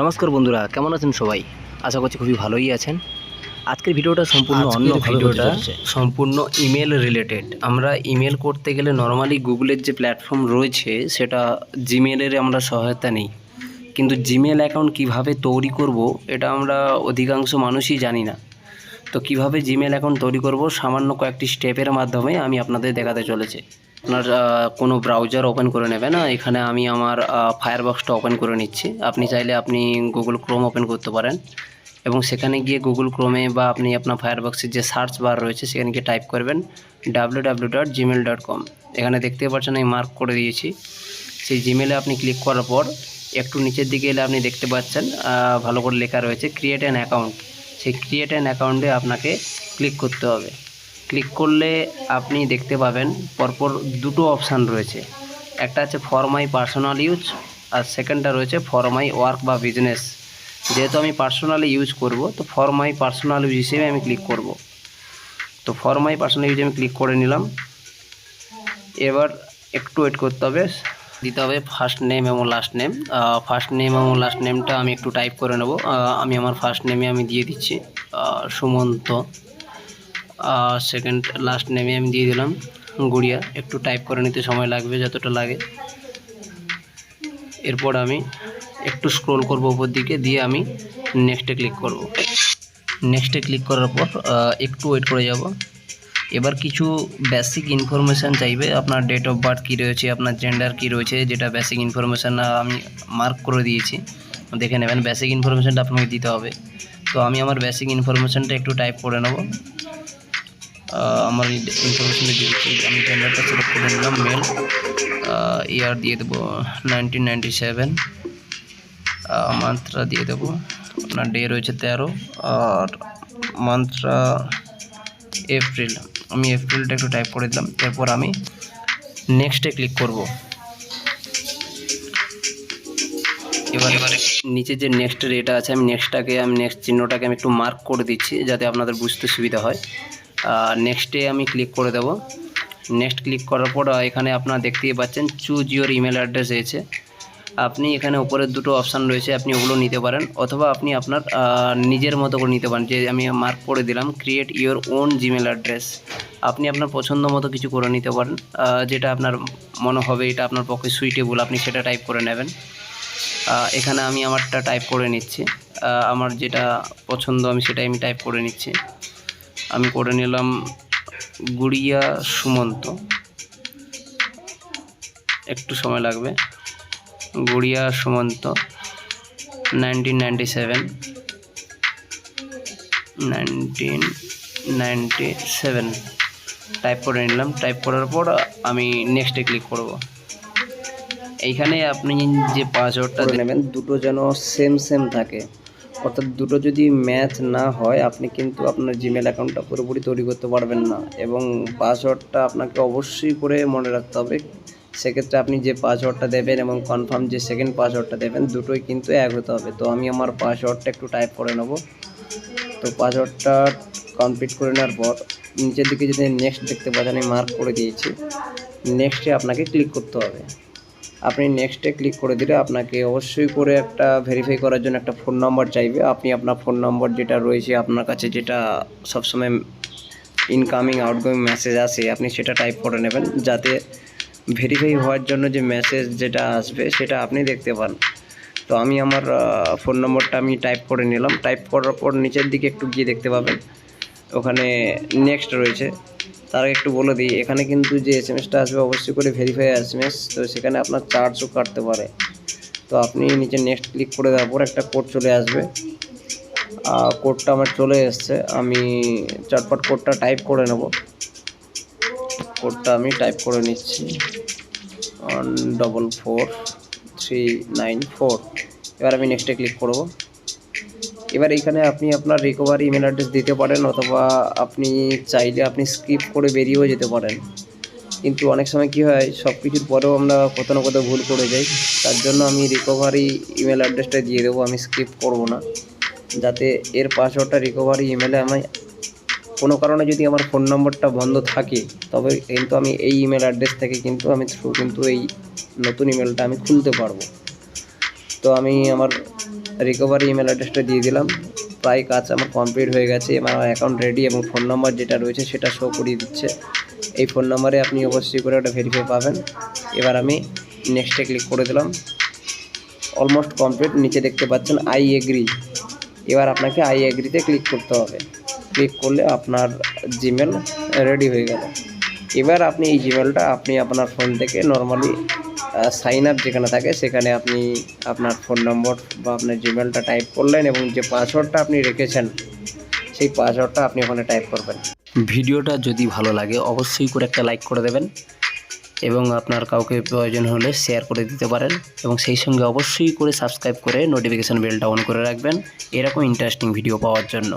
নমস্কার বন্ধুরা, কেমন আছেন সবাই? আশা করছি খুবই ভালোই আছেন। আজকের ভিডিওটা সম্পূর্ণ সম্পূর্ণ ইমেল রিলেটেড। আমরা ইমেল করতে গেলে নর্মালি গুগলের যে প্ল্যাটফর্ম রয়েছে সেটা জিমেলের আমরা সহায়তা নেই, কিন্তু জিমেল অ্যাকাউন্ট কিভাবে তৈরি করব এটা আমরা অধিকাংশ মানুষই জানি না। তো কিভাবে জিমেল অ্যাকাউন্ট তৈরি করব সামান্য কয়েকটি স্টেপের মাধ্যমে আমি আপনাদের দেখাতে চলেছি। আপনার কোনো ব্রাউজার ওপেন করে নেবেন। এখানে আমি আমার ফায়ারবক্সটা ওপেন করে নিচ্ছি। আপনি চাইলে আপনি গুগল ক্রোম ওপেন করতে পারেন এবং সেখানে গিয়ে গুগল ক্রোমে বা আপনি আপনার ফায়ারবক্সের যে সার্চ বার রয়েছে সেখানে গিয়ে টাইপ করবেন www.gmail.com। এখানে দেখতে পাচ্ছেন আমি মার্ক করে দিয়েছি। সেই জিমেলে আপনি ক্লিক করার পর একটু নিচের দিকে এলে আপনি দেখতে পাচ্ছেন ভালো করে লেখা রয়েছে ক্রিয়েট অ্যান অ্যাকাউন্ট। সেই ক্রিয়েট অ্যান অ্যাকাউন্টে আপনাকে ক্লিক করতে হবে। ক্লিক করলে আপনি দেখতে পাবেন পরপর দুটো অপশান রয়েছে। একটা আছে ফর মাই পার্সোনাল ইউজ আর সেকেন্ডটা রয়েছে ফর মাই ওয়ার্ক বা বিজনেস। যেহেতু আমি পার্সোনালি ইউজ করব তো ফর মাই পার্সোনাল ইউজ হিসেবে আমি ক্লিক করব। তো ফর মাই পার্সোনাল ইউজ আমি ক্লিক করে নিলাম। এবার একটু ওয়েট করতে হবে, দিতে হবে ফার্স্ট নেম এবং লাস্ট নেম। ফার্স্ট নেম এবং লাস্ট নেমটা আমি একটু টাইপ করে নেব। আমি আমার ফার্স্ট নেমে আমি দিয়ে দিচ্ছি সুমন্ত। সেকেন্ড লাস্ট নেমে আমি দিয়ে দিলাম গুড়িয়া। একটু টাইপ করে নিতে সময় লাগবে যতটা লাগে। এরপর আমি একটু স্ক্রোল করব উপর দিকে, দিয়ে আমি নেক্সটে ক্লিক করব। নেক্সটে ক্লিক করার পর একটু ওয়েট করে যাব। এবার কিছু বেসিক ইনফরমেশান চাইবে। আপনার ডেট অফ বার্থ কী রয়েছে, আপনার জেন্ডার কী রয়েছে, যেটা বেসিক ইনফরমেশান আমি মার্ক করে দিয়েছি, দেখে নেবেন। বেসিক ইনফরমেশানটা আপনাকে দিতে হবে। তো আমি আমার বেসিক ইনফরমেশানটা একটু টাইপ করে নেব। আমার ইনফরমেশানটা দিয়েছি, আমি জেন্ডারটা সিলেক্ট করে নিলাম মেল। ইয়ার দিয়ে দেবো 1997। মান্থটা দিয়ে দেবো, আপনার ডে রয়েছে 13 আর মান্থটা এপ্রিল। আমি এপ্রিলটা একটু টাইপ করে দিলাম। এরপর আমি নেক্সটে ক্লিক করব। এবার নিচে যে নেক্সট রেটা আছে আমি নেক্সট চিহ্নটাকে আমি একটু মার্ক করে দিচ্ছি যাতে আপনাদের বুঝতে সুবিধা হয়। নেক্সটে আমি ক্লিক করে দেব। নেক্সট ক্লিক করার পর এখানে আপনারা দেখতেই পাচ্ছেন চুজ ইওর ইমেল অ্যাড্রেস হয়েছে। আপনি এখানে উপরের দুটো অপশান রয়েছে, আপনি ওগুলো নিতে পারেন অথবা আপনি আপনার নিজের মতো করে নিতে পারেন। যে আমি মার্ক করে দিলাম create your own Gmail address. আপনি আপনার পছন্দ মতো কিছু করে নিতে পারেন, যেটা আপনার মনে হবে এটা আপনার পক্ষে সুইটেবল, আপনি সেটা টাইপ করে নেবেন। এখানে আমি আমারটা টাইপ করে নিচ্ছি। আমার যেটা পছন্দ আমি সেটাই আমি টাইপ করে নিচ্ছি। আমি করে নিলাম গুড়িয়া সুমন্ত। একটু সময় লাগবে। গুড়িয়া সুমন্ত 1997 টাইপ করে নিলাম। টাইপ করার পর আমি নেক্সটে ক্লিক করব। এইখানে আপনি যে পাসওয়ার্ডটা নেবেন দুটো যেন সেম থাকে, অর্থাৎ দুটো যদি ম্যাচ না হয় আপনি কিন্তু আপনার জিমেল অ্যাকাউন্টটা পুরোপুরি তৈরি করতে পারবেন না। এবং পাসওয়ার্ডটা আপনাকে অবশ্যই করে মনে রাখতে হবে। সেক্ষেত্রে আপনি যে পাসওয়ার্ডটা দেবেন এবং কনফার্ম যে সেকেন্ড পাসওয়ার্ডটা দেবেন দুটোই কিন্তু এক হতে হবে। তো আমি আমার পাসওয়ার্ডটা একটু টাইপ করে নেব। তো পাসওয়ার্ডটা কমপ্লিট করে নেওয়ার পর নিচের দিকে যদি নেক্সট দেখতে পাচ্ছেন আমি মার্ক করে দিয়েছি। নেক্সটে আপনাকে ক্লিক করতে হবে। আপনি নেক্সটে ক্লিক করে দিলে আপনাকে অবশ্যই করে একটা ভেরিফাই করার জন্য একটা ফোন নম্বর চাইবে। আপনি আপনার ফোন নম্বর যেটা রয়েছে আপনার কাছে, যেটা সবসময় ইনকামিং আউটগোয়িং মেসেজ আসে, আপনি সেটা টাইপ করে নেবেন যাতে ভেরিফাই হওয়ার জন্য যে মেসেজ যেটা আসবে সেটা আপনি দেখতে পান। তো আমি আমার ফোন নম্বরটা আমি টাইপ করে নিলাম। টাইপ করার পর নিচের দিকে একটু গিয়ে দেখতে পাবেন ওখানে নেক্সট রয়েছে। তার একটু বলে দিই, এখানে কিন্তু যে এসএমএসটা আসবে অবশ্যই করে ভেরিফাই এসএমএস, তো সেখানে আপনার চার্জও কাটতে পারে। তো আপনি নিচে নেক্সট ক্লিক করে দেওয়ার পর একটা কোড চলে আসবে। কোডটা আমার চলে এসছে, আমি চটপট কোডটা টাইপ করে নেব। কোডটা আমি টাইপ করে নিচ্ছি 144394। এবার আমি নেক্সটে ক্লিক করব। এবার এখানে আপনি আপনার রিকভারি ইমেল অ্যাড্রেস দিতে পারেন অথবা আপনি চাইলে আপনি স্কিপ করে বেরিয়েও যেতে পারেন। কিন্তু অনেক সময় কি হয় সব কিছুর পরেও আমরা কোথাও না কোথাও ভুল করে যাই, তার জন্য আমি রিকভারি ইমেল অ্যাড্রেসটা দিয়ে দেবো, আমি স্কিপ করব না, যাতে এর পাসওয়ার্ডটা রিকভারি ইমেলে আমি কোনো কারণে যদি আমার ফোন নম্বরটা বন্ধ থাকে তবে কিন্তু আমি এই ইমেল অ্যাড্রেস থেকে কিন্তু আমি কিন্তু এই নতুন ইমেলটা আমি খুলতে পারবো। তো আমি আমার রিকভারি ইমেল অ্যাড্রেসটা দিয়ে দিলাম। প্রায় কাজ আমার কমপ্লিট হয়ে গেছে। আমার অ্যাকাউন্ট রেডি এবং ফোন নাম্বার যেটা রয়েছে সেটা শো করিয়ে দিচ্ছে। এই ফোন নাম্বারে আপনি অবশ্যই করে ওটা ভেরিফাই পাবেন। এবার আমি নেক্সটে ক্লিক করে দিলাম। Almost complete. নিচে দেখতে পাচ্ছেন আই এগ্রি। এবার আপনাকে আই এগ্রিতে ক্লিক করতে হবে। ক্লিক করলে আপনার জিমেল রেডি হয়ে গেল। এবার আপনি এই জিমেলটা আপনি আপনার ফোন থেকে নর্মালি সাইন আপ যেখানে থাকে সেখানে আপনি আপনার ফোন নম্বর বা আপনার জিমেলটা টাইপ করলেন এবং যে পাসওয়ার্ডটা আপনি রেখেছেন সেই পাসওয়ার্ডটা আপনি ওখানে টাইপ করবেন। ভিডিওটা যদি ভালো লাগে অবশ্যই করে একটা লাইক করে দেবেন এবং আপনার কাউকে প্রয়োজন হলে শেয়ার করে দিতে পারেন এবং সেই সঙ্গে অবশ্যই করে সাবস্ক্রাইব করে নোটিফিকেশান বেলটা অন করে রাখবেন এরকম ইন্টারেস্টিং ভিডিও পাওয়ার জন্য।